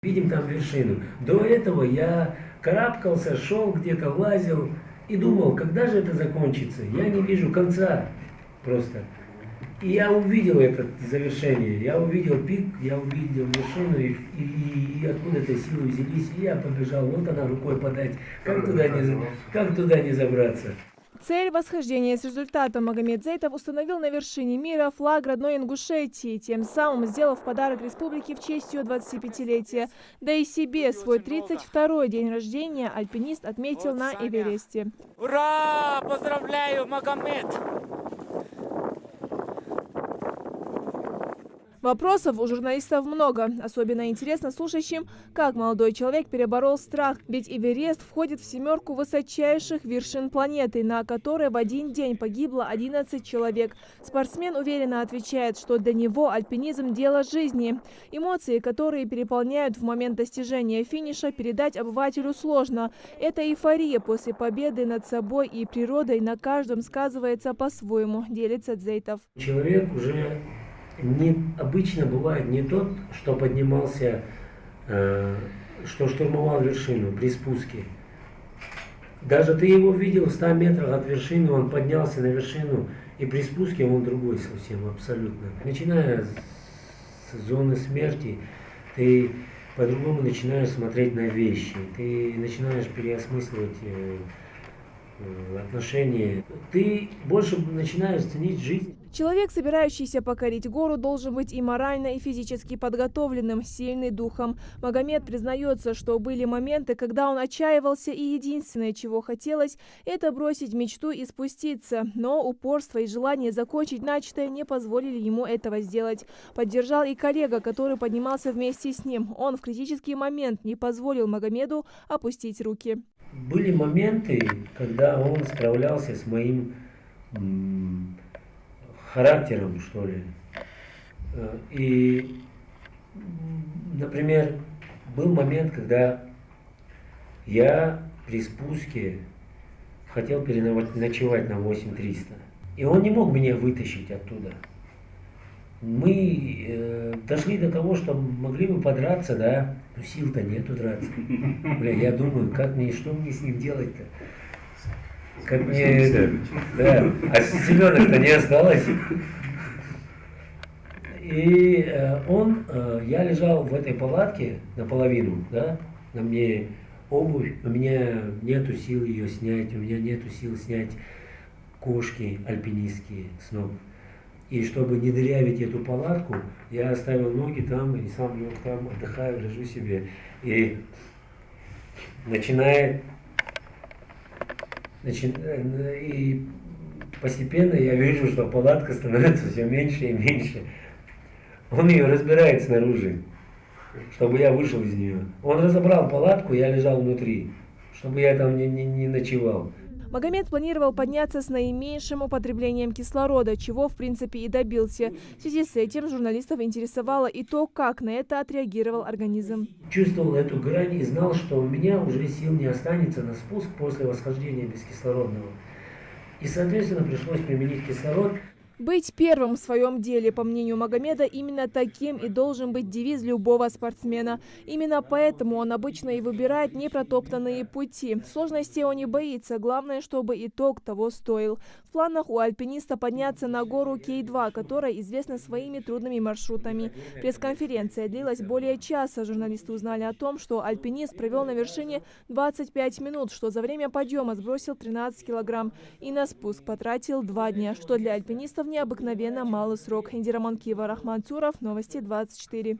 Видим там вершину. До этого я карабкался, шел где-то, лазил и думал, когда же это закончится. Я не вижу конца просто. И я увидел это завершение, я увидел пик, я увидел вершину, и откуда-то силы взялись, и я побежал. Вот она рукой подать, как туда не забраться. Цель восхождения с результатом Магомед Зейтов установил на вершине мира флаг родной Ингушетии, тем самым сделав подарок республике в честь ее 25-летия. Да и себе свой 32-й день рождения альпинист отметил на Эвересте. Ура! Поздравляю, Магомед! Вопросов у журналистов много. Особенно интересно слушающим, как молодой человек переборол страх. Ведь Эверест входит в семерку высочайших вершин планеты, на которой в один день погибло 11 человек. Спортсмен уверенно отвечает, что для него альпинизм – дело жизни. Эмоции, которые переполняют в момент достижения финиша, передать обывателю сложно. Эта эйфория после победы над собой и природой на каждом сказывается по-своему, делится Зейтов. Человек уже обычно бывает не тот, что поднимался, что штурмовал вершину при спуске. Даже ты его видел в 100 метрах от вершины, он поднялся на вершину, и при спуске он другой совсем, абсолютно. Начиная с зоны смерти, ты по-другому начинаешь смотреть на вещи, ты начинаешь переосмысливать отношения, ты больше начинаешь ценить жизнь. Человек, собирающийся покорить гору, должен быть и морально, и физически подготовленным, сильный духом. Магомед признается, что были моменты, когда он отчаивался, и единственное, чего хотелось, это бросить мечту и спуститься. Но упорство и желание закончить начатое не позволили ему этого сделать. Поддержал и коллега, который поднимался вместе с ним. Он в критический момент не позволил Магомеду опустить руки. Были моменты, когда он справлялся с моим характером, что ли. И, например, был момент, когда я при спуске хотел переночевать на 8300. И он не мог меня вытащить оттуда. Мы дошли до того, что могли бы подраться, да, но сил-то нету драться. Бля, я думаю, что мне с ним делать-то? Как мне... Да, а Семенок-то не осталось. И я лежал в этой палатке наполовину, да, на мне обувь, у меня нету сил ее снять, у меня нету сил снять кошки альпинистские с ног. И чтобы не дырявить эту палатку, я оставил ноги там и сам лег там, отдыхаю, лежу себе. И и постепенно я вижу, что палатка становится все меньше и меньше. Он ее разбирает снаружи, чтобы я вышел из нее. Он разобрал палатку, я лежал внутри, чтобы я там не ночевал. Магомед планировал подняться с наименьшим употреблением кислорода, чего в принципе и добился. В связи с этим журналистов интересовало и то, как на это отреагировал организм. Чувствовал эту грань и знал, что у меня уже сил не останется на спуск после восхождения бескислородного. И, соответственно, пришлось применить кислород. Быть первым в своем деле, по мнению Магомеда, именно таким и должен быть девиз любого спортсмена. Именно поэтому он обычно и выбирает непротоптанные пути. Сложностей он не боится, главное, чтобы итог того стоил. В планах у альпиниста подняться на гору Кей-2, которая известна своими трудными маршрутами. Пресс-конференция длилась более часа. Журналисты узнали о том, что альпинист провел на вершине 25 минут, что за время подъема сбросил 13 килограмм и на спуск потратил 2 дня, что для альпинистов необыкновенно малый срок. Индира Манкиева, Рахман Цуров, Новости 24.